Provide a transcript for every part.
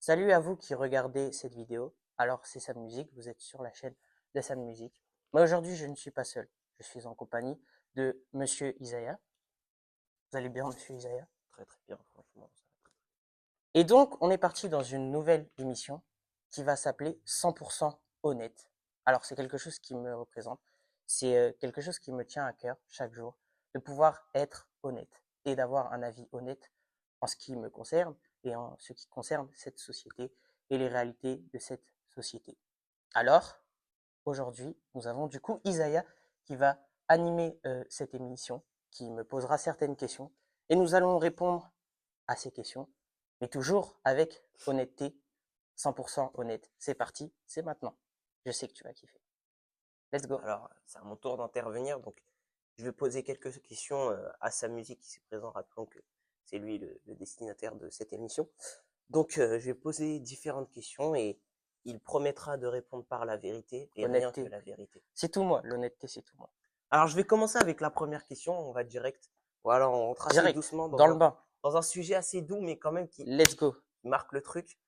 Salut à vous qui regardez cette vidéo. Alors, c'est Sam Music, vous êtes sur la chaîne de Sam Music. Mais aujourd'hui, je ne suis pas seul. Je suis en compagnie de Monsieur Isaiah. Vous allez bien, Monsieur Isaiah? Très très bien, franchement. Et donc, on est parti dans une nouvelle émission qui va s'appeler 100% honnête. Alors, c'est quelque chose qui me représente. C'est quelque chose qui me tient à cœur chaque jour, de pouvoir être honnête et d'avoir un avis honnête en ce qui me concerne et en ce qui concerne cette société et les réalités de cette société. Alors, aujourd'hui, nous avons du coup Isaiah qui va animer cette émission, qui me posera certaines questions et nous allons répondre à ces questions, mais toujours avec honnêteté, 100% honnête. C'est parti, c'est maintenant. Je sais que tu vas kiffer. Let's go. Alors, c'est à mon tour d'intervenir, donc je vais poser quelques questions à Sam Music qui s'est présent. Rappelons que c'est lui le destinataire de cette émission. Donc, je vais poser différentes questions et il promettra de répondre par la vérité et rien que Honnêteté, la vérité. c'est tout moi. L'honnêteté, c'est tout moi. Alors, je vais commencer avec la première question. On va direct. Voilà, on rentre assez Direct, doucement dans le bain. dans un sujet assez doux, mais quand même qui Let's go. marque le truc.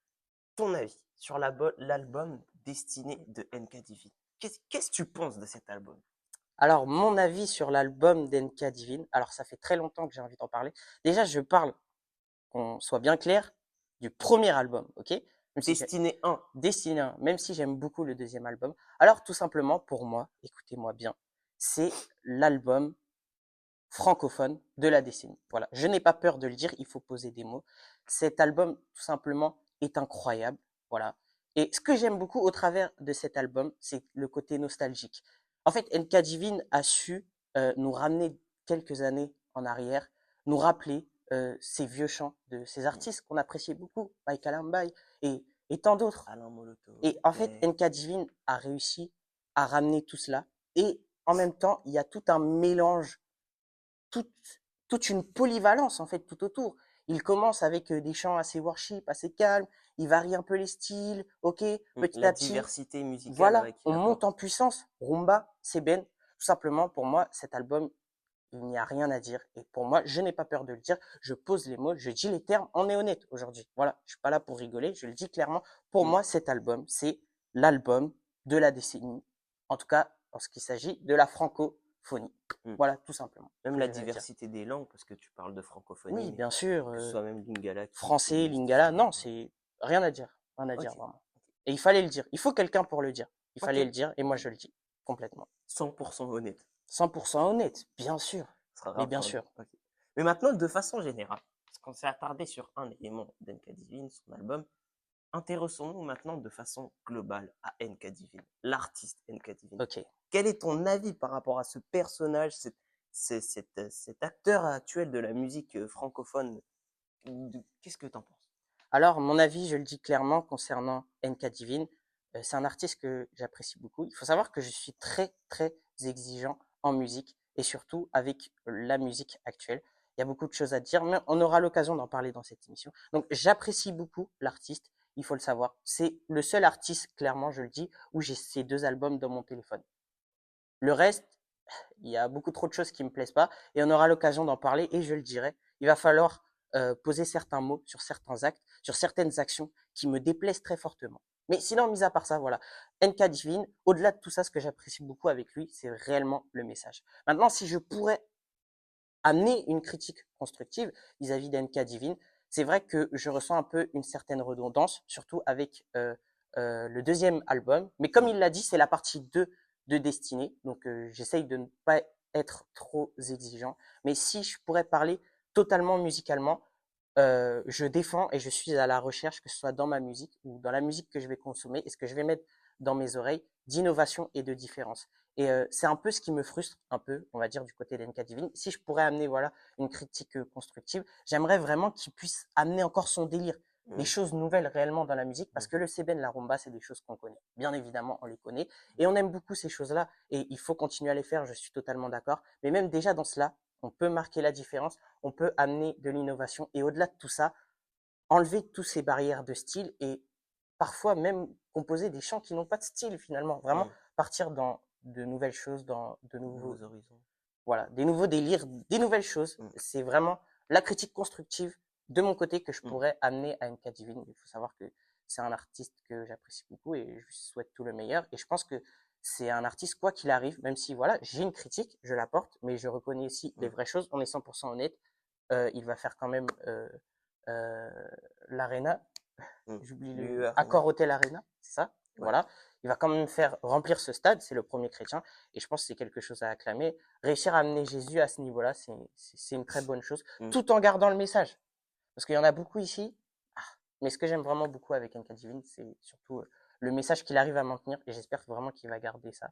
Ton avis sur l'album Destiné de NK Divine. Qu'est-ce que tu penses de cet album? Alors, mon avis sur l'album d'NK Divine. Alors, ça fait très longtemps que j'ai envie d'en parler. Déjà, je parle, qu'on soit bien clair, du premier album, ok? Même si Destiné 1. Destiné 1, même si j'aime beaucoup le deuxième album. Alors, tout simplement, pour moi, écoutez-moi bien, c'est l'album francophone de la décennie. Voilà, je n'ai pas peur de le dire, il faut poser des mots. Cet album, tout simplement, est incroyable. Voilà. Et ce que j'aime beaucoup au travers de cet album, c'est le côté nostalgique. En fait, NK Divine a su nous ramener quelques années en arrière, nous rappeler ces vieux chants de ces artistes qu'on appréciait beaucoup, Michael Ambay et tant d'autres. Alain Molotov, Et en fait, Beck. NK Divine a réussi à ramener tout cela. Et en même temps, il y a tout un mélange toute, toute une polyvalence en fait tout autour. Il commence avec des chants assez worship, assez calmes, il varie un peu les styles, ok, petit La à petit, diversité musicale voilà, ouais, qu'il on monte en apporte. puissance. Rumba, c'est Ben. Tout simplement, pour moi, cet album, il n'y a rien à dire. Et pour moi, je n'ai pas peur de le dire. Je pose les mots, je dis les termes, on est honnête aujourd'hui. Voilà, je suis pas là pour rigoler, je le dis clairement. Pour Mm, moi, cet album, c'est l'album de la décennie. En tout cas, lorsqu'il s'agit de la francophonie. mm. Voilà, tout simplement ce Même que la j'ai à dire. diversité des langues, parce que tu parles de francophonie, Oui, mais bien sûr, que ce soit même Lingala qui français, justifie lingala, des. non, c'est rien à dire, rien à dire Ok, vraiment. Et il fallait le dire. Il faut quelqu'un pour le dire. Il ok. fallait le dire et moi je le dis complètement. 100% honnête. 100% honnête, bien sûr. Ce sera Mais bien raccord. sûr. Ok. Mais maintenant, de façon générale, parce qu'on s'est attardé sur un élément d'NK Divine, son album, intéressons-nous maintenant de façon globale à NK Divine, l'artiste NK Divine. Ok. Quel est ton avis par rapport à ce personnage, cet acteur actuel de la musique francophone? Qu'est-ce que tu en penses? Alors, mon avis, je le dis clairement concernant NK Divine, c'est un artiste que j'apprécie beaucoup. Il faut savoir que je suis très, très exigeant en musique et surtout avec la musique actuelle. Il y a beaucoup de choses à dire, mais on aura l'occasion d'en parler dans cette émission. Donc, j'apprécie beaucoup l'artiste, il faut le savoir. C'est le seul artiste, clairement, je le dis, où j'ai ces deux albums dans mon téléphone. Le reste, il y a beaucoup trop de choses qui me plaisent pas et on aura l'occasion d'en parler et je le dirai. Il va falloir poser certains mots sur certains actes, sur certaines actions qui me déplaisent très fortement. Mais sinon, mis à part ça, voilà. NK Divine, au-delà de tout ça, ce que j'apprécie beaucoup avec lui, c'est réellement le message. Maintenant, si je pourrais amener une critique constructive vis-à-vis d'NK Divine, c'est vrai que je ressens un peu une certaine redondance, surtout avec le deuxième album. Mais comme Mm. il l'a dit, c'est la partie 2 de Destinée, donc j'essaye de ne pas être trop exigeant. Mais si je pourrais parler totalement musicalement, je défends et je suis à la recherche, que ce soit dans ma musique ou dans la musique que je vais consommer et ce que je vais mettre dans mes oreilles, d'innovation et de différence. Et c'est un peu ce qui me frustre, un peu, on va dire, du côté d'NK Divine. Si je pourrais amener voilà une critique constructive, j'aimerais vraiment qu'il puisse amener encore son délire, des Mm. choses nouvelles réellement dans la musique, parce Mm. que le Seben, la rumba, c'est des choses qu'on connaît. Bien évidemment, on les connaît et on aime beaucoup ces choses-là et il faut continuer à les faire. Je suis totalement d'accord. Mais même déjà dans cela, on peut marquer la différence, on peut amener de l'innovation et au-delà de tout ça, enlever toutes ces barrières de style et parfois même composer des chants qui n'ont pas de style finalement. Vraiment Mm. partir dans de nouvelles choses, dans de nouveaux, Nouveaux horizons. voilà, des nouveaux délires, des nouvelles choses. Mm. C'est vraiment la critique constructive de mon côté que je Mm. pourrais amener à NK Divine. Il faut savoir que c'est un artiste que j'apprécie beaucoup et je lui souhaite tout le meilleur. Et je pense que c'est un artiste, quoi qu'il arrive, même si voilà, j'ai une critique, je la porte, mais je reconnais aussi les Mm. vraies choses. On est 100% honnête. Il va faire quand même euh, l'Arena. Mm. J'oublie le L'UE Arena. Accor Hotel Arena, c'est ça? Ouais. Voilà. Il va quand même faire remplir ce stade, c'est le premier chrétien, et je pense que c'est quelque chose à acclamer. Réussir à amener Jésus à ce niveau-là, c'est une très bonne chose, Mm. tout en gardant le message. Parce qu'il y en a beaucoup ici, mais ce que j'aime vraiment beaucoup avec NK Divine, c'est surtout le message qu'il arrive à maintenir, et j'espère vraiment qu'il va garder ça.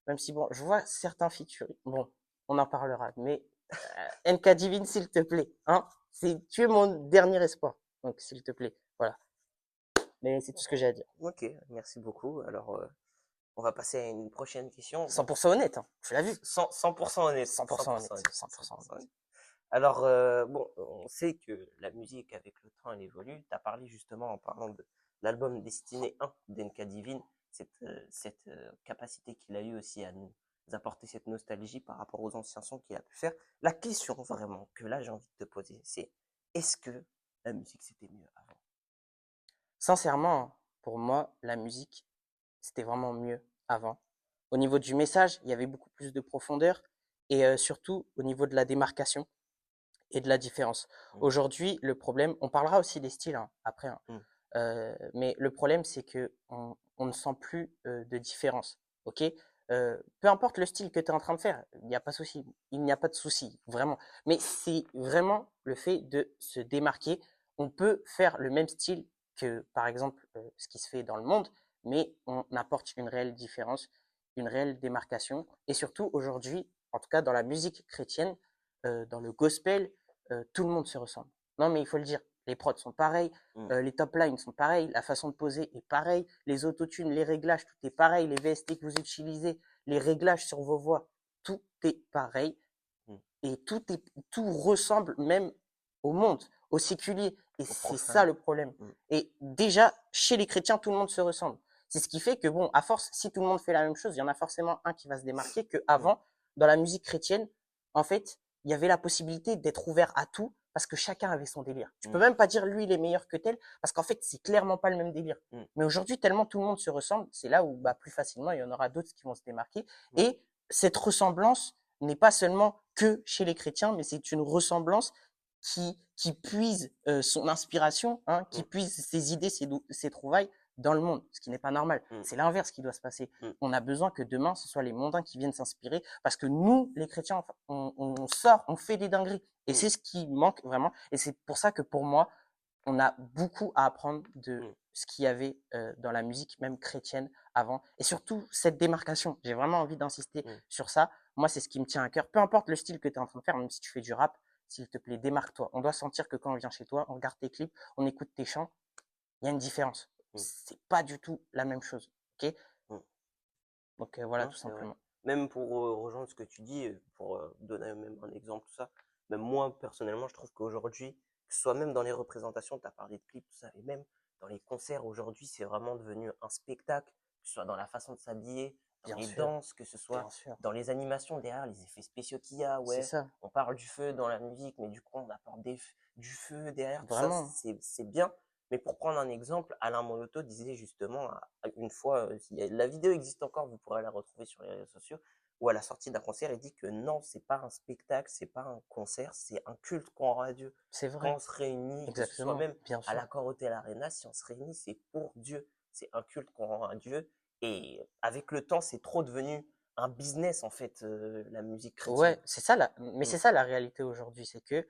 Même si, bon, je vois certains features, bon, on en parlera, mais NK Divine, s'il te plaît, hein, tu es mon dernier espoir, donc s'il te plaît, voilà. Mais c'est tout ce que j'ai à dire. Ok, merci beaucoup. Alors, on va passer à une prochaine question. Bon, 100% honnête, hein, tu l'as vu. 100% honnête. 100% honnête, 100% 100% honnête. honnête. Alors, bon, on sait que la musique, avec le temps, elle évolue. Tu as parlé justement en parlant de l'album Destiné 1 d'NK Divine, cette capacité qu'il a eu aussi à nous apporter cette nostalgie par rapport aux anciens sons qu'il a pu faire. La question vraiment que là j'ai envie de te poser, c'est est-ce que la musique c'était mieux avant? Sincèrement, pour moi, la musique, c'était vraiment mieux avant. Au niveau du message, il y avait beaucoup plus de profondeur et surtout au niveau de la démarcation et de la différence. Mm, Aujourd'hui, le problème, on parlera aussi des styles hein, après, hein, mm, mais le problème, c'est que on ne sent plus de différence. Ok. Peu importe le style que tu es en train de faire, il n'y a pas de souci, il n'y a pas de souci, vraiment. Mais c'est vraiment le fait de se démarquer. On peut faire le même style que, par exemple, ce qui se fait dans le monde, mais on apporte une réelle différence, une réelle démarcation. Et surtout, aujourd'hui, en tout cas dans la musique chrétienne, dans le gospel, tout le monde se ressemble. Non, mais il faut le dire, les prods sont pareils, mm, les top lines sont pareils, la façon de poser est pareille, les autotunes, les réglages, tout est pareil, les VST que vous utilisez, les réglages sur vos voix, tout est pareil mm. et tout ressemble même au monde, au séculier. Et Au c'est ça profane. le problème. Mm, Et déjà, chez les chrétiens, tout le monde se ressemble. C'est ce qui fait que, bon, à force, si tout le monde fait la même chose, il y en a forcément un qui va se démarquer, que mm, avant, dans la musique chrétienne, en fait, il y avait la possibilité d'être ouvert à tout parce que chacun avait son délire. Tu peux mm, même pas dire lui il est meilleur que tel parce qu'en fait c'est clairement pas le même délire. mm, Mais aujourd'hui tellement tout le monde se ressemble, c'est là où bah, plus facilement il y en aura d'autres qui vont se démarquer. mm. Et cette ressemblance n'est pas seulement que chez les chrétiens, mais c'est une ressemblance qui puise son inspiration, hein, qui Mm, puise ses idées, ses trouvailles dans le monde, ce qui n'est pas normal. mm, C'est l'inverse qui doit se passer. mm, On a besoin que demain, ce soit les mondains qui viennent s'inspirer, parce que nous, les chrétiens, enfin, on sort, on fait des dingueries. Et mm, c'est ce qui manque vraiment. Et c'est pour ça que pour moi, on a beaucoup à apprendre de mm, ce qu'il y avait dans la musique, même chrétienne, avant. Et surtout, cette démarcation. J'ai vraiment envie d'insister mm. sur ça. Moi, c'est ce qui me tient à cœur. Peu importe le style que tu es en train de faire, même si tu fais du rap, s'il te plaît, démarque-toi. On doit sentir que quand on vient chez toi, on regarde tes clips, on écoute tes chants, il y a une différence. Mm, C'est pas du tout la même chose. Ok. mm. Donc voilà, Non, tout c'est vrai. simplement. Même pour rejoindre ce que tu dis, pour donner même un exemple, tout ça, même moi, personnellement, je trouve qu'aujourd'hui, que ce soit même dans les représentations, tu as parlé de clips, tout ça, et même dans les concerts, aujourd'hui, c'est vraiment devenu un spectacle, que ce soit dans la façon de s'habiller, dans Bien les sûr, danses, que ce soit bien sûr. dans les animations derrière, les effets spéciaux qu'il y a, C'est ouais, ça. on parle du feu dans la musique, mais du coup, on apporte du feu derrière, tout ça, Vraiment. c'est bien. Mais pour prendre un exemple, Alain Moloto disait justement une fois, la vidéo existe encore, vous pourrez la retrouver sur les réseaux sociaux, où à la sortie d'un concert, il dit que non, c'est pas un spectacle, c'est pas un concert, c'est un culte qu'on rend à Dieu. C'est Quand vrai. on se réunit, que ce soit Exactement. même Bien à sûr. l'Accor Hotel Arena, si on se réunit, c'est pour Dieu. C'est un culte qu'on rend à Dieu. Et avec le temps, c'est trop devenu un business, en fait, la musique chrétienne. Ouais, c'est ça mais Mm, c'est ça la réalité aujourd'hui, c'est que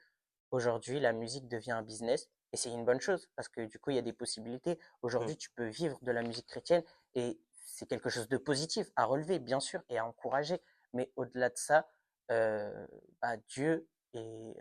aujourd'hui la musique devient un business et c'est une bonne chose parce que du coup il y a des possibilités. mm, Aujourd'hui, tu peux vivre de la musique chrétienne et c'est quelque chose de positif à relever bien sûr et à encourager. Mais au-delà de ça, euh, bah, Dieu et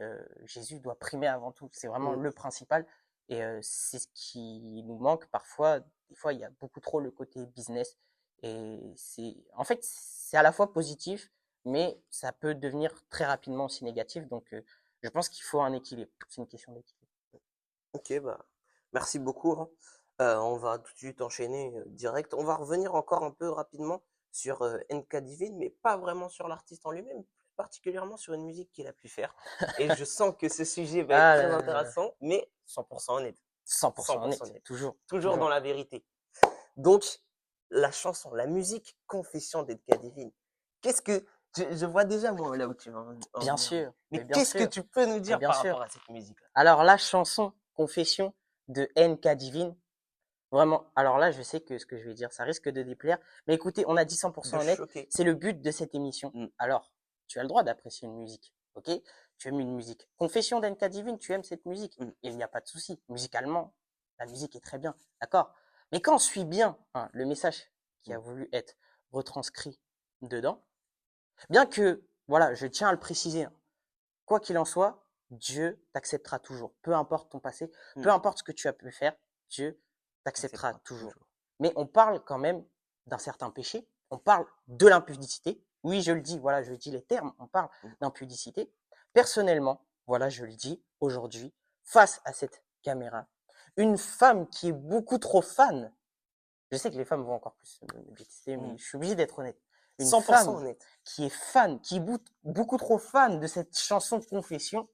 Jésus doit primer avant tout. C'est vraiment mm, le principal et c'est ce qui nous manque parfois. Des fois, il y a beaucoup trop le côté business et c'est en fait c'est à la fois positif mais ça peut devenir très rapidement aussi négatif. Donc, je pense qu'il faut un équilibre. C'est une question d'équilibre. Ok, bah, merci beaucoup, hein. On va tout de suite enchaîner direct. On va revenir encore un peu rapidement sur NK Divine, mais pas vraiment sur l'artiste en lui-même, plus particulièrement sur une musique qu'il a pu faire. Et je sens que ce sujet va être Ah très là là là là. intéressant, mais 100% honnête. 100% 100% honnête, honnête. toujours. Toujours dans la vérité. Donc, la chanson, la musique, Confession d'Edka Divine. Qu'est-ce que... Je vois déjà, moi, là où tu vas en Bien venir. sûr, Mais mais bien qu'est-ce que sûr, tu peux nous mais dire bien par sûr. rapport à cette musique-là? Alors, la chanson Confession de NK Divine, vraiment, alors là, je sais que ce que je vais dire, ça risque de déplaire. Mais écoutez, on a dit 100% De honnête, choquer. c'est le but de cette émission. Mm. Alors, tu as le droit d'apprécier une musique, ok? Tu aimes une musique. Confession d'NK Divine, tu aimes cette musique. Mm. Il n'y a pas de souci. Musicalement, la musique est très bien, d'accord? Mais quand on suit bien le message qui a voulu être retranscrit dedans, bien que, voilà, je tiens à le préciser, quoi qu'il en soit, Dieu t'acceptera toujours. Peu importe ton passé, peu importe ce que tu as pu faire, Dieu t'acceptera toujours. Mais on parle quand même d'un certain péché, on parle de l'impudicité. Oui, je le dis, voilà, je dis les termes, on parle d'impudicité. Personnellement, voilà, je le dis aujourd'hui, face à cette caméra, une femme qui est beaucoup trop fan, je sais que les femmes vont encore plus me détester, mais je suis obligé d'être honnête. Une 100% femme honnête. qui est fan, qui est beaucoup trop fan de cette chanson de Confession,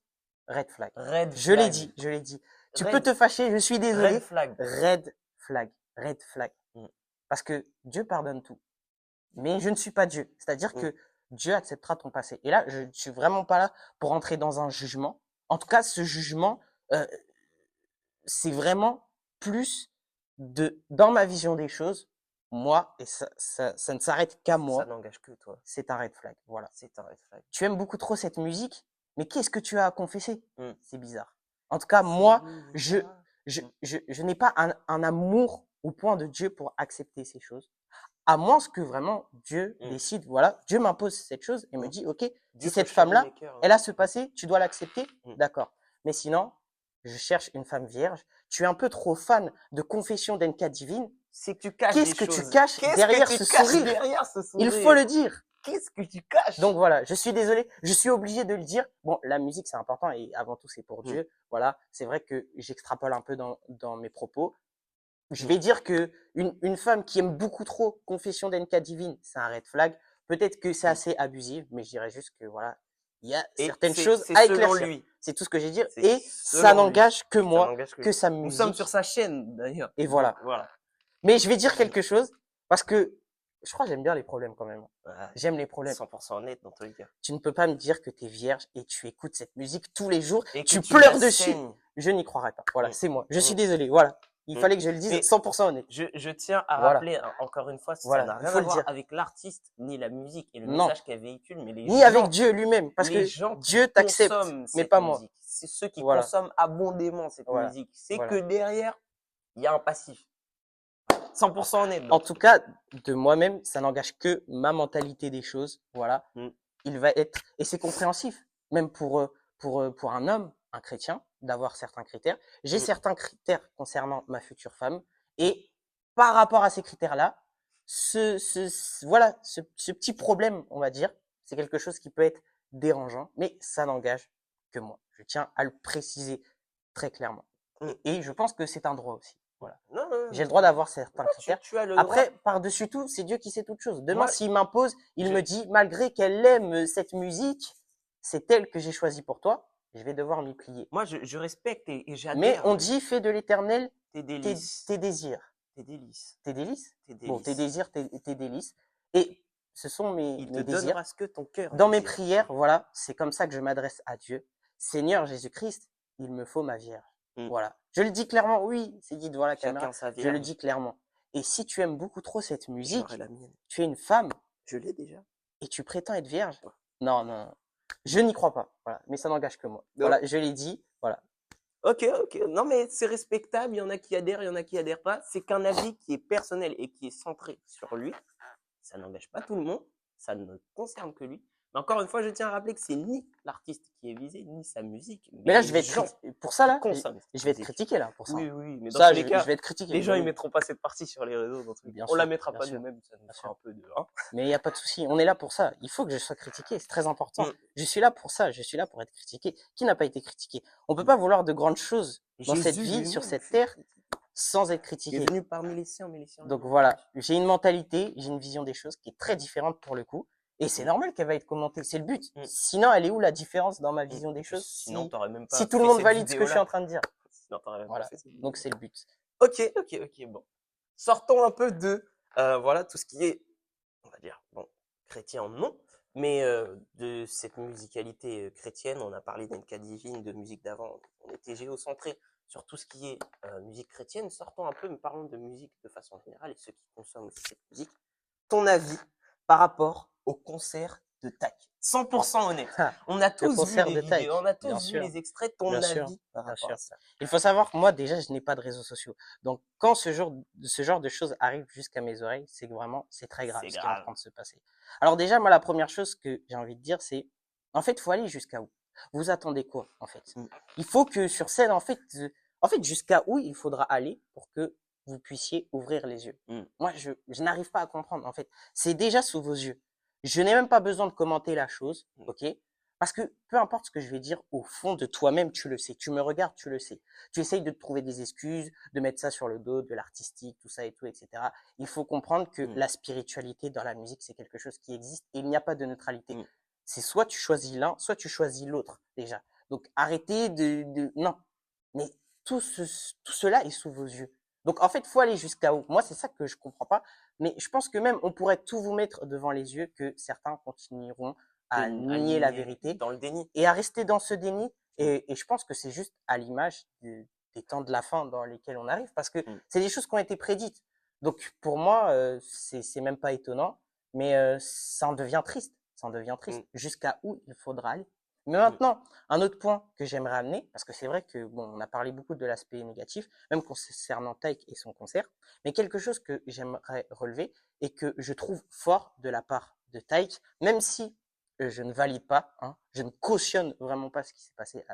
red flag. Red Je l'ai flag. dit, je l'ai dit. Tu Red- peux te fâcher, je suis désolé. Red flag. Red flag, red flag. Parce que Dieu pardonne tout. Mais je ne suis pas Dieu. C'est-à-dire que Dieu acceptera ton passé. Et là, je ne suis vraiment pas là pour entrer dans un jugement. En tout cas, ce jugement, c'est vraiment plus dans ma vision des choses, moi, et ça ne s'arrête qu'à Ça moi, n'engage que toi. c'est un red flag. Voilà. C'est un red flag. Tu aimes beaucoup trop cette musique, mais qu'est-ce que tu as à confesser? C'est bizarre. En tout cas, moi, je n'ai pas un amour au point de Dieu pour accepter ces choses. À moins que vraiment Dieu décide, voilà, Dieu m'impose cette chose et me dit, ok, si cette femme-là, elle a ce passé, tu dois l'accepter, d'accord. Mais sinon, je cherche une femme vierge. Tu es un peu trop fan de Confession d'NK Divine. C'est que tu caches Qu'est-ce que tu caches derrière ce sourire? Il faut le dire. Qu'est-ce que tu caches? Donc voilà, je suis désolé, je suis obligé de le dire. Bon, la musique c'est important et avant tout c'est pour Dieu. Voilà, c'est vrai que j'extrapole un peu dans mes propos. Je vais dire que une femme qui aime beaucoup trop Confession d'NK Divine, c'est un red flag. Peut-être que c'est assez abusif, mais je dirais juste que voilà, il y a certaines choses à éclaircir. C'est tout ce que j'ai dit. Et ça n'engage que moi, que sa musique. Nous sommes sur sa chaîne d'ailleurs. Et voilà. Donc, voilà. Mais je vais dire quelque chose parce que je crois que j'aime bien les problèmes quand même. J'aime les problèmes. 100% honnête dans tous les cas. Tu ne peux pas me dire que tu es vierge et tu écoutes cette musique tous les jours. Et tu pleures dessus. Je n'y croirais pas. Voilà, c'est moi. Je suis désolé. Voilà. Il fallait que je le dise 100% honnête. Je tiens à rappeler encore une fois, ça n'a rien à voir avec l'artiste ni la musique et le message qu'elle véhicule, mais les ni avec Dieu lui-même, parce que Dieu t'accepte, mais pas moi. C'est ceux qui consomment abondamment cette musique. C'est que derrière, il y a un passif. 100% honnête. En tout cas, de moi-même, ça n'engage que ma mentalité des choses. Voilà. Il va être, et c'est compréhensif, même pour un homme, un chrétien, d'avoir certains critères. J'ai certains critères concernant ma future femme, et par rapport à ces critères-là, ce petit problème, on va dire, c'est quelque chose qui peut être dérangeant, mais ça n'engage que moi. Je tiens à le préciser très clairement. Et je pense que c'est un droit aussi. Voilà. J'ai le droit d'avoir certains critères. Après, par-dessus tout, c'est Dieu qui sait toutes choses. Demain, s'il m'impose, il me dit, malgré qu'elle aime cette musique, c'est elle que j'ai choisie pour toi, je vais devoir m'y plier. Moi, je respecte et j'admire. Mais on dit, fais de l'éternel tes délices. Tes désirs. Tes délices. Tes délices? Tes délices. Bon, tes désirs, tes délices. Et ce sont mes désirs. Il te donnera ce que ton cœur Dans mes prières, voilà, c'est comme ça que je m'adresse à Dieu. Seigneur Jésus-Christ, il me faut ma vierge. Voilà. Je le dis clairement, oui, c'est dit devant la caméra. Je le dis clairement. Et si tu aimes beaucoup trop cette musique, tu es une femme. Je l'ai déjà. Et tu prétends être vierge. Non, non. Je n'y crois pas. Voilà. Mais ça n'engage que moi. Voilà, je l'ai dit. Voilà. Ok. Non, mais c'est respectable. Il y en a qui adhèrent, il y en a qui adhèrent pas. C'est qu'un avis qui est personnel et qui est centré sur lui. Ça n'engage pas tout le monde. Ça ne concerne que lui. Mais encore une fois, je tiens à rappeler que c'est ni l'artiste qui est visé, ni sa musique. Mais là, je vais être pour ça là, je vais être critiqué là pour ça. Oui, mais dans ça, tous les cas, je vais être critiqué. Les gens ils mettront pas cette partie sur les réseaux. On la mettra pas nous-mêmes, ça nous fera un peu de. Mais il y a pas de souci. On est là pour ça. Il faut que je sois critiqué. C'est très important. Je suis là pour ça. Je suis là pour être critiqué. Qui n'a pas été critiqué? On peut pas vouloir de grandes choses dans cette vie, sur cette terre, sans être critiqué. Il est venu parmi les siens, mais les siens. Donc voilà, j'ai une mentalité, j'ai une vision des choses qui est très différente pour le coup. Et c'est normal qu'elle va être commentée, c'est le but. Sinon, elle est où la différence dans ma vision des choses? Sinon, t'aurais même pas si tout le monde valide ce que je suis en train de dire. Non, t'en rêves pas Voilà, fait, c'est donc c'est le but. ok, bon. Sortons un peu de, voilà, tout ce qui est, on va dire, bon, chrétien non, mais de cette musicalité chrétienne. On a parlé d'NK Divine, de musique d'avant. On était géocentré sur tout ce qui est musique chrétienne. Sortons un peu, mais parlons de musique de façon générale et ceux qui consomment aussi cette musique. Ton avis par rapport au concert de Taï? 100% honnête. On a Le tous vu concert les de vidéos, Taïk, on a bien tous vu sûr, les extraits. Ton bien sûr, avis par bien rapport à sûr. ça? Il faut savoir que moi, déjà, je n'ai pas de réseaux sociaux. Donc, quand ce genre de choses arrive jusqu'à mes oreilles, c'est que vraiment, c'est très grave C'est ce qui est en grave. train de se passer. Alors déjà, moi, la première chose que j'ai envie de dire, c'est, en fait, il faut aller jusqu'à où? Vous attendez quoi, en fait? Mm. Il faut que sur scène, en fait, jusqu'à où il faudra aller pour que vous puissiez ouvrir les yeux. Mm. Moi, je n'arrive pas à comprendre, en fait. C'est déjà sous vos yeux. Je n'ai même pas besoin de commenter la chose, ok? Parce que peu importe ce que je vais dire, au fond de toi-même, tu le sais. Tu me regardes, tu le sais. Tu essayes de te trouver des excuses, de mettre ça sur le dos, de l'artistique, tout ça et tout, etc. Il faut comprendre que Mm. la spiritualité dans la musique, c'est quelque chose qui existe et il n'y a pas de neutralité. Mm. C'est soit tu choisis l'un, soit tu choisis l'autre, déjà. Donc arrêtez non. Mais tout cela est sous vos yeux. Donc en fait, faut aller jusqu'à où? Moi, c'est ça que je comprends pas. Mais je pense que même on pourrait tout vous mettre devant les yeux, que certains continueront à À nier la nier, vérité dans le déni. et à rester dans ce déni. Mm. Et je pense que c'est juste à l'image des temps de la fin dans lesquels on arrive, parce que Mm. c'est des choses qui ont été prédites. Donc pour moi, c'est même pas étonnant, mais ça en devient triste. Ça en devient triste. Mm. Jusqu'à où il faudra aller. Mais Mm. maintenant, un autre point que j'aimerais amener, parce que c'est vrai que bon, on a parlé beaucoup de l'aspect négatif, même concernant Taïk et son concert, mais quelque chose que j'aimerais relever et que je trouve fort de la part de Taïk, même si je ne valide pas, hein, je ne cautionne vraiment pas ce qui s'est passé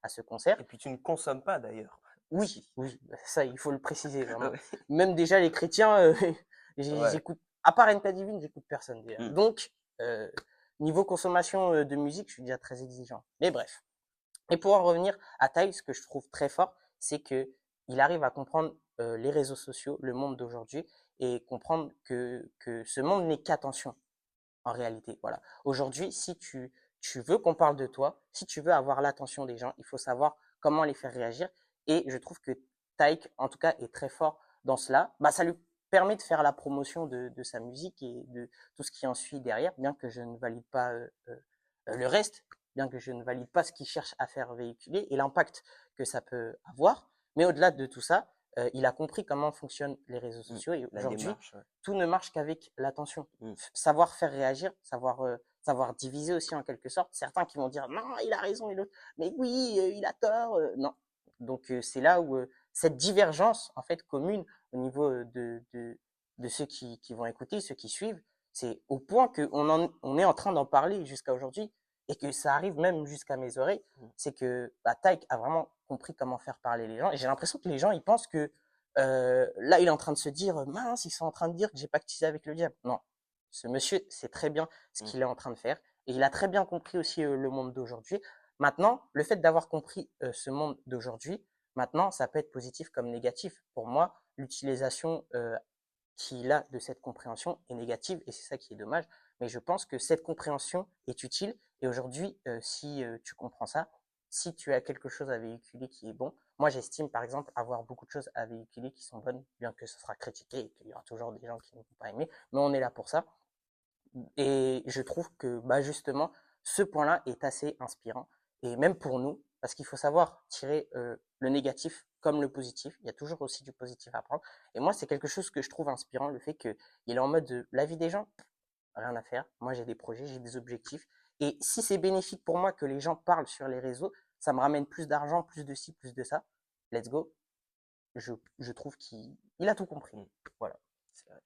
à ce concert. Et puis tu ne consommes pas d'ailleurs. Oui, Aussi. oui, ça il faut le préciser vraiment. Ouais. Même déjà les chrétiens, Ouais. j'écoute, à part NK Divine, j'écoute personne déjà. Mm. Donc, niveau consommation de musique, je suis déjà très exigeant. Mais bref. Et pour en revenir à Ty, ce que je trouve très fort, c'est que il arrive à comprendre les réseaux sociaux, le monde d'aujourd'hui, et comprendre que ce monde n'est qu'attention en réalité. Voilà. Aujourd'hui, si tu veux qu'on parle de toi, si tu veux avoir l'attention des gens, il faut savoir comment les faire réagir. Et je trouve que Taïk, en tout cas, est très fort dans cela. Bah, ça lui permet de faire la promotion de sa musique et de tout ce qui en suit derrière, bien que je ne valide pas le reste, bien que je ne valide pas ce qu'il cherche à faire véhiculer et l'impact que ça peut avoir. Mais au-delà de tout ça, il a compris comment fonctionnent les réseaux Mm. sociaux et La aujourd'hui, démarche. Ouais. tout ne marche qu'avec l'attention. Mm. Savoir faire réagir, savoir diviser aussi en quelque sorte. Certains qui vont dire non, il a raison et l'autre, mais oui, il a tort. Non. Donc c'est là où cette divergence en fait commune au niveau de ceux qui vont écouter, ceux qui suivent, c'est au point on est en train d'en parler jusqu'à aujourd'hui et que ça arrive même jusqu'à mes oreilles. Mm. C'est que bah, Taïk a vraiment compris comment faire parler les gens et j'ai l'impression que les gens ils pensent que là il est en train de se dire mince, ils sont en train de dire que j'ai pactisé avec le diable. Non, ce monsieur sait très bien ce Mm. qu'il est en train de faire et il a très bien compris aussi le monde d'aujourd'hui. Maintenant, le fait d'avoir compris ce monde d'aujourd'hui, maintenant, ça peut être positif comme négatif. Pour moi, l'utilisation qu'il a de cette compréhension est négative et c'est ça qui est dommage. Mais je pense que cette compréhension est utile et aujourd'hui, si tu comprends ça, si tu as quelque chose à véhiculer qui est bon, moi j'estime par exemple avoir beaucoup de choses à véhiculer qui sont bonnes, bien que ce sera critiqué et qu'il y aura toujours des gens qui ne vont pas aimer, mais on est là pour ça. Et je trouve que bah, justement, ce point-là est assez inspirant. Et même pour nous, parce qu'il faut savoir tirer le négatif comme le positif. Il y a toujours aussi du positif à prendre. Et moi, c'est quelque chose que je trouve inspirant, le fait qu'il est en mode la vie des gens, rien à faire. Moi, j'ai des projets, j'ai des objectifs. Et si c'est bénéfique pour moi que les gens parlent sur les réseaux, ça me ramène plus d'argent, plus de ci, plus de ça. Let's go. Je trouve qu'il a tout compris. Mm. Voilà.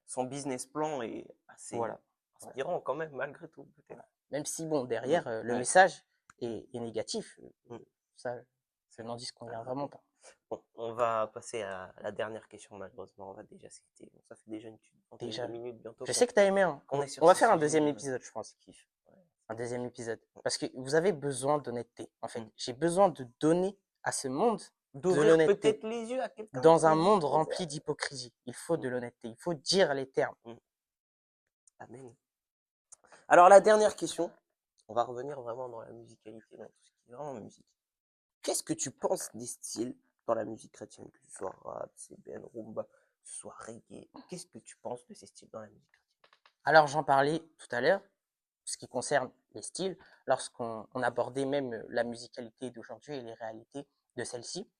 Son business plan est assez Voilà. inspirant quand même, malgré tout, peut-être. Même si, bon, Mm. derrière, le Ouais. message est négatif, Mm. ça, je n'en disconviens Ah, vraiment ok. pas. Bon, on va passer à la dernière question, malheureusement. On va déjà citer. Bon, ça fait déjà une vingtaine de Déjà, minutes bientôt je sais que tu as aimé, hein. qu'on est sur On va ce faire un sujet. deuxième épisode, je pense. Kiff. Ouais. Un deuxième épisode. Parce que vous avez besoin d'honnêteté, en fait. Mm. J'ai besoin de donner à ce monde de D'ouvrir l'honnêteté. peut-être les yeux à quelqu'un Dans un qui monde pense rempli d'hypocrisie, il faut Mm. de l'honnêteté. Il faut dire les termes. Mm. Amen. Alors, la dernière question, on va revenir vraiment dans la musicalité, dans tout ce qui est vraiment musique. Qu'est-ce que tu penses des styles dans la musique chrétienne, que ce soit rap, CBN, rumba, que ce soit reggae. Qu'est-ce que tu penses de ces styles dans la musique chrétienne? Alors j'en parlais tout à l'heure, ce qui concerne les styles, lorsqu'on abordait même la musicalité d'aujourd'hui et les réalités de celle-ci.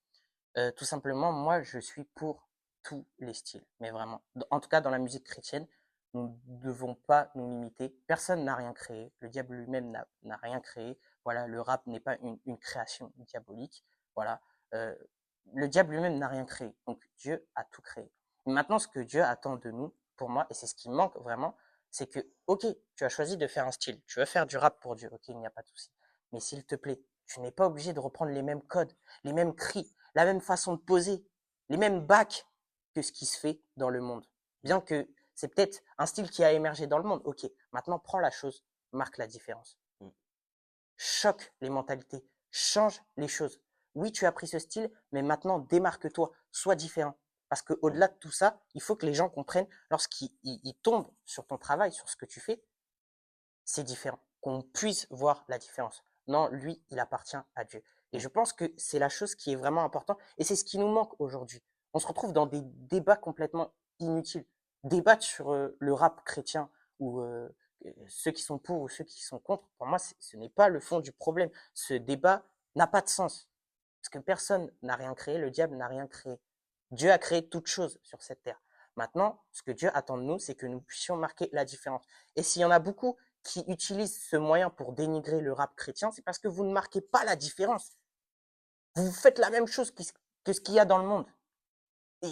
Tout simplement, moi, je suis pour tous les styles, mais vraiment. En tout cas, dans la musique chrétienne, nous ne devons pas nous limiter. Personne n'a rien créé. Le diable lui-même n'a rien créé. Voilà, le rap n'est pas une création diabolique. Voilà, euh, le diable lui-même n'a rien créé. Donc Dieu a tout créé. Maintenant, ce que Dieu attend de nous, pour moi, et c'est ce qui manque vraiment, c'est que, ok, tu as choisi de faire un style, tu veux faire du rap pour Dieu, ok, il n'y a pas de souci. Mais s'il te plaît, tu n'es pas obligé de reprendre les mêmes codes, les mêmes cris, la même façon de poser, les mêmes bacs que ce qui se fait dans le monde. Bien que c'est peut-être un style qui a émergé dans le monde, ok, maintenant prends la chose, marque la différence. Choque les mentalités, change les choses. Oui, tu as pris ce style, mais maintenant démarque-toi, sois différent. Parce qu'au-delà de tout ça, il faut que les gens comprennent, lorsqu'ils tombent sur ton travail, sur ce que tu fais, c'est différent. Qu'on puisse voir la différence. Non, lui, il appartient à Dieu. Et je pense que c'est la chose qui est vraiment importante. Et c'est ce qui nous manque aujourd'hui. On se retrouve dans des débats complètement inutiles. Débattre sur le rap chrétien ou ceux qui sont pour ou ceux qui sont contre, pour moi, ce n'est pas le fond du problème. Ce débat n'a pas de sens. Parce que personne n'a rien créé, le diable n'a rien créé. Dieu a créé toute chose sur cette terre. Maintenant, ce que Dieu attend de nous, c'est que nous puissions marquer la différence. Et s'il y en a beaucoup qui utilisent ce moyen pour dénigrer le rap chrétien, c'est parce que vous ne marquez pas la différence. Vous faites la même chose que ce qu'il y a dans le monde. Et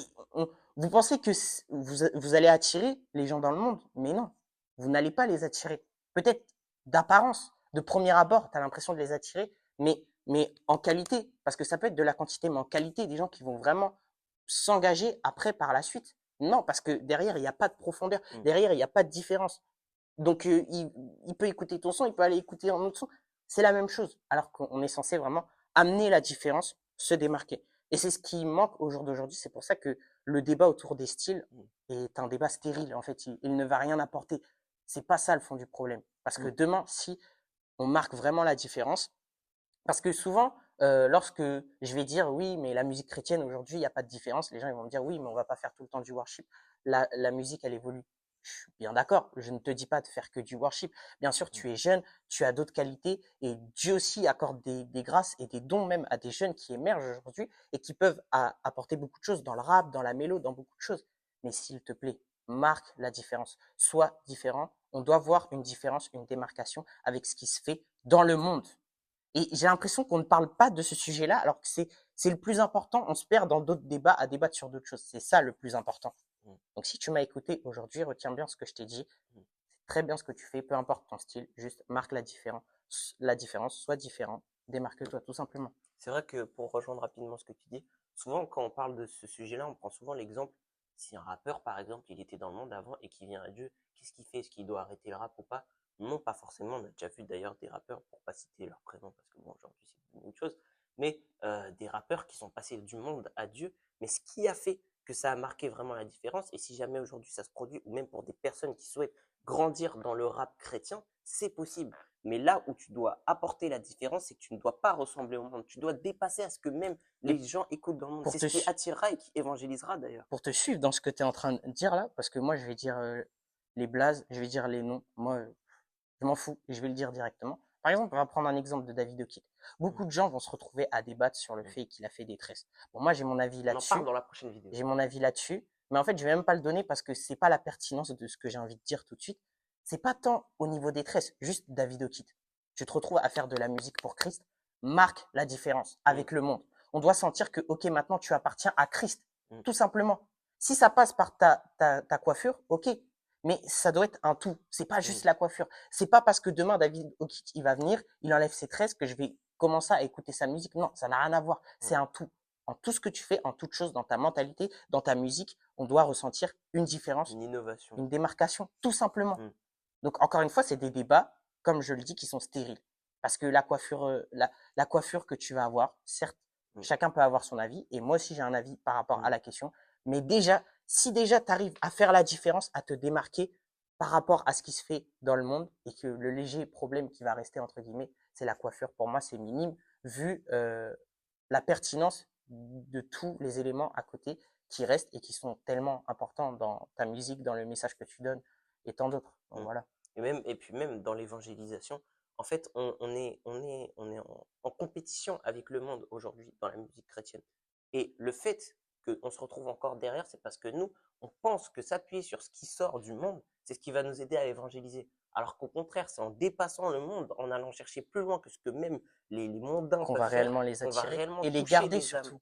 vous pensez que vous allez attirer les gens dans le monde, mais non, vous n'allez pas les attirer. Peut-être d'apparence, de premier abord, tu as l'impression de les attirer, mais en qualité, parce que ça peut être de la quantité, mais en qualité, des gens qui vont vraiment s'engager après par la suite. Non, parce que derrière, il n'y a pas de profondeur, derrière, il n'y a pas de différence. Donc, il peut écouter ton son, il peut aller écouter un autre son. C'est la même chose. Alors qu'on est censé vraiment amener la différence, se démarquer. Et c'est ce qui manque au jour d'aujourd'hui. C'est pour ça que le débat autour des styles est un débat stérile. En fait, il ne va rien apporter. C'est pas ça le fond du problème. Parce que demain, si on marque vraiment la différence, parce que souvent, lorsque je vais dire oui, mais la musique chrétienne aujourd'hui, il n'y a pas de différence, les gens ils vont me dire oui, mais on va pas faire tout le temps du worship. La musique, elle évolue. Je suis bien d'accord. Je ne te dis pas de faire que du worship. Bien sûr, tu es jeune, tu as d'autres qualités et Dieu aussi accorde des grâces et des dons même à des jeunes qui émergent aujourd'hui et qui peuvent apporter beaucoup de choses dans le rap, dans la mélo, dans beaucoup de choses. Mais s'il te plaît, marque la différence. Sois différent. On doit voir une différence, une démarcation avec ce qui se fait dans le monde. Et j'ai l'impression qu'on ne parle pas de ce sujet-là, alors que c'est le plus important. On se perd dans d'autres débats à débattre sur d'autres choses. C'est ça le plus important. Donc si tu m'as écouté aujourd'hui, retiens bien ce que je t'ai dit. C'est très bien ce que tu fais, peu importe ton style, juste marque la différence, sois différent, démarque-toi tout simplement. C'est vrai que pour rejoindre rapidement ce que tu dis, souvent quand on parle de ce sujet-là, on prend souvent l'exemple, si un rappeur par exemple, il était dans le monde avant et qu'il vient à Dieu, qu'est-ce qu'il fait? Est-ce qu'il doit arrêter le rap ou pas? Non, pas forcément. On a déjà vu d'ailleurs des rappeurs, pour pas citer leur prénom parce que bon, aujourd'hui c'est une autre chose, mais des rappeurs qui sont passés du monde à Dieu. Mais ce qui a fait que ça a marqué vraiment la différence, et si jamais aujourd'hui ça se produit, ou même pour des personnes qui souhaitent grandir dans le rap chrétien, c'est possible. Mais là où tu dois apporter la différence, c'est que tu ne dois pas ressembler au monde. Tu dois dépasser à ce que même les gens écoutent dans le monde. C'est ce qui attirera et qui évangélisera d'ailleurs. Pour te suivre dans ce que tu es en train de dire là, parce que moi je vais dire les blazes, je vais dire les noms, moi je m'en fous et je vais le dire directement. Par exemple, on va prendre un exemple de David O'Keefe. Beaucoup de gens vont se retrouver à débattre sur le fait qu'il a fait des tresses. Bon, moi j'ai mon avis là-dessus. On en parle dans la prochaine vidéo. J'ai mon avis là-dessus, mais en fait je vais même pas le donner parce que c'est pas la pertinence de ce que j'ai envie de dire tout de suite. C'est pas tant au niveau des tresses, juste David O'Keefe. Tu te retrouves à faire de la musique pour Christ, marque la différence avec le monde. On doit sentir que ok maintenant tu appartiens à Christ, tout simplement. Si ça passe par ta coiffure, ok, mais ça doit être un tout. C'est pas juste la coiffure. C'est pas parce que demain David O'Keefe il va venir, il enlève ses tresses que je vais commencer à écouter sa musique. Non, ça n'a rien à voir. C'est un tout. En tout ce que tu fais, en toute chose, dans ta mentalité, dans ta musique, on doit ressentir une différence, une innovation, une démarcation, tout simplement. Donc encore une fois, c'est des débats, comme je le dis, qui sont stériles. Parce que la coiffure, la coiffure que tu vas avoir, certes, chacun peut avoir son avis, et moi aussi j'ai un avis par rapport à la question, mais déjà, si déjà tu arrives à faire la différence, à te démarquer par rapport à ce qui se fait dans le monde, et que le léger problème qui va rester, entre guillemets, c'est la coiffure, pour moi c'est minime, vu la pertinence de tous les éléments à côté qui restent et qui sont tellement importants dans ta musique, dans le message que tu donnes et tant d'autres. Donc Mm. voilà. Et puis même dans l'évangélisation, en fait, on est en compétition avec le monde aujourd'hui dans la musique chrétienne. Et le fait qu'on se retrouve encore derrière, c'est parce que nous, on pense que s'appuyer sur ce qui sort du monde, c'est ce qui va nous aider à évangéliser. Alors qu'au contraire, c'est en dépassant le monde, en allant chercher plus loin que ce que même les mondains Qu'on peuvent va faire, réellement les qu'on va attirer réellement et les toucher garder des âmes. surtout.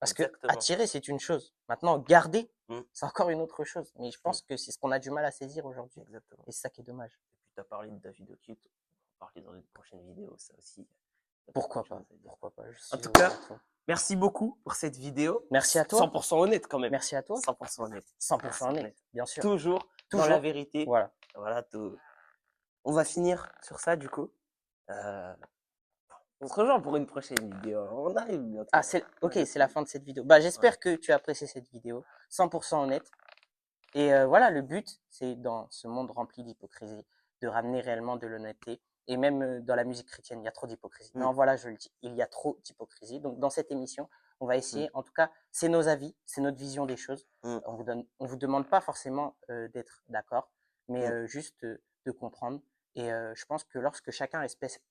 Parce que Exactement. attirer, c'est une chose. Maintenant, garder, Mm, c'est encore une autre chose. Mais je mm, pense que c'est ce qu'on a du mal à saisir aujourd'hui. exactement. Et c'est ça qui est dommage. Et puis tu as parlé de David O'Keefe, on va parler dans une prochaine vidéo, ça aussi. Il y a beaucoup de Pourquoi pas? choses à dire. Pourquoi pas? Je En suis tout ouvert cas, à toi. merci beaucoup pour cette vidéo. Merci à toi. 100% honnête quand même. Merci à toi. 100% honnête. 100% honnête, bien sûr. Toujours dans la Toujours. vérité. Voilà. Voilà, on va finir sur ça du coup. On se rejoint pour une prochaine vidéo. On arrive bientôt. Ah, ok, c'est la fin de cette vidéo. Bah, j'espère que tu as apprécié cette vidéo. 100% honnête. Et voilà, le but, c'est dans ce monde rempli d'hypocrisie, de ramener réellement de l'honnêteté. Et même dans la musique chrétienne, il y a trop d'hypocrisie. Non, voilà, je le dis, il y a trop d'hypocrisie. Donc, dans cette émission, on va essayer, en tout cas, c'est nos avis, c'est notre vision des choses. On vous demande pas forcément d'être d'accord, mais juste de comprendre. Et je pense que lorsque chacun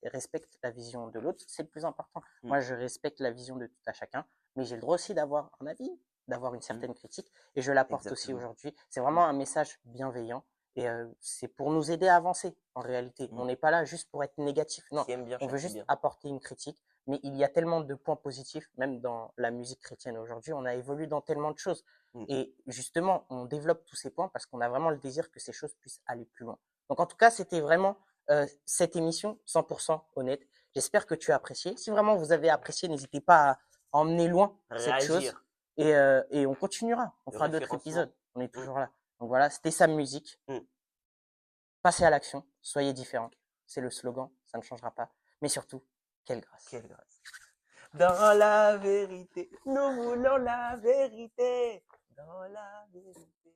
respecte la vision de l'autre, c'est le plus important. Moi, je respecte la vision de tout à chacun, mais j'ai le droit aussi d'avoir un avis, d'avoir une certaine critique, et je l'apporte aussi aujourd'hui. C'est vraiment un message bienveillant, et c'est pour nous aider à avancer, en réalité. On n'est pas là juste pour être négatif, non. On veut juste apporter une critique, mais il y a tellement de points positifs, même dans la musique chrétienne aujourd'hui, on a évolué dans tellement de choses. Et justement, on développe tous ces points parce qu'on a vraiment le désir que ces choses puissent aller plus loin. Donc en tout cas, c'était vraiment cette émission 100% honnête. J'espère que tu as apprécié. Si vraiment vous avez apprécié, n'hésitez pas à emmener loin cette chose. Et on continuera. On fera d'autres épisodes. On est toujours là. Donc voilà, c'était Sam Musique. Passez à l'action. Soyez différents. C'est le slogan. Ça ne changera pas. Mais surtout, quelle grâce. Quelle grâce. Dans la vérité, nous voulons la vérité. Dans la vérité.